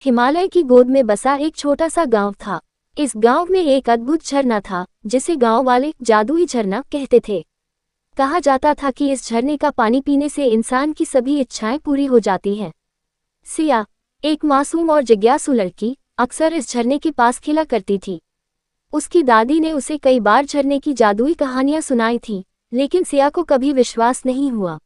हिमालय की गोद में बसा एक छोटा सा गांव था। इस गांव में एक अद्भुत झरना था जिसे गांव वाले जादुई झरना कहते थे। कहा जाता था कि इस झरने का पानी पीने से इंसान की सभी इच्छाएं पूरी हो जाती हैं। सिया, एक मासूम और जिज्ञासु लड़की, अक्सर इस झरने के पास खेला करती थी। उसकी दादी ने उसे कई बार झरने की जादुई कहानियां सुनाई थीं, लेकिन सिया को कभी विश्वास नहीं हुआ।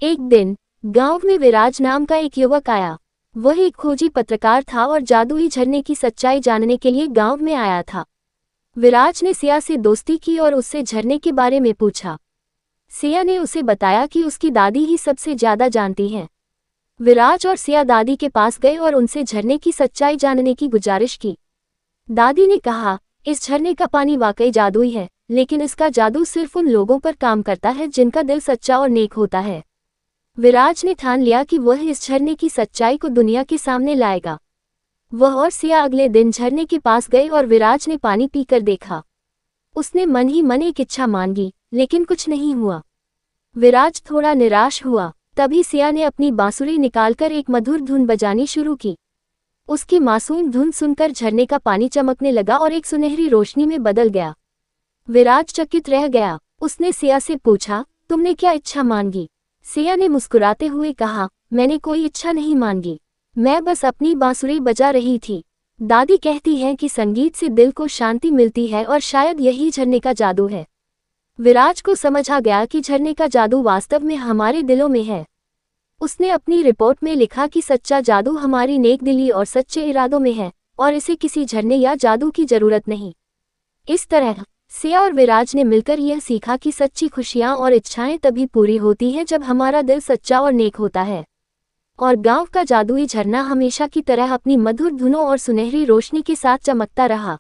एक दिन गांव में विराज नाम का एक युवक आया। वह एक खोजी पत्रकार था और जादुई झरने की सच्चाई जानने के लिए गांव में आया था। विराज ने सिया से दोस्ती की और उससे झरने के बारे में पूछा। सिया ने उसे बताया कि उसकी दादी ही सबसे ज्यादा जानती हैं। विराज और सिया दादी के पास गए और उनसे झरने की सच्चाई जानने की गुजारिश की। दादी ने कहा, इस झरने का पानी वाकई जादुई है, लेकिन इसका जादू सिर्फ उन लोगों पर काम करता है जिनका दिल सच्चा और नेक होता है। विराज ने ठान लिया कि वह इस झरने की सच्चाई को दुनिया के सामने लाएगा। वह और सिया अगले दिन झरने के पास गए और विराज ने पानी पीकर देखा। उसने मन ही मन एक इच्छा मांगी, लेकिन कुछ नहीं हुआ। विराज थोड़ा निराश हुआ। तभी सिया ने अपनी बांसुरी निकालकर एक मधुर धुन बजानी शुरू की। उसकी मासूम धुन सुनकर झरने का पानी चमकने लगा और एक सुनहरी रोशनी में बदल गया। विराज चकित रह गया। उसने सिया से पूछा, तुमने क्या इच्छा मांगी? सिया ने मुस्कुराते हुए कहा, मैंने कोई इच्छा नहीं मांगी, मैं बस अपनी बांसुरी बजा रही थी। दादी कहती हैं कि संगीत से दिल को शांति मिलती है और शायद यही झरने का जादू है। विराज को समझ आ गया कि झरने का जादू वास्तव में हमारे दिलों में है। उसने अपनी रिपोर्ट में लिखा कि सच्चा जादू हमारी नेकदिली और सच्चे इरादों में है, और इसे किसी झरने या जादू की जरूरत नहीं। इस तरह सिया और विराज ने मिलकर यह सीखा कि सच्ची खुशियां और इच्छाएं तभी पूरी होती हैं जब हमारा दिल सच्चा और नेक होता है। और गांव का जादुई झरना हमेशा की तरह अपनी मधुर धुनों और सुनहरी रोशनी के साथ चमकता रहा।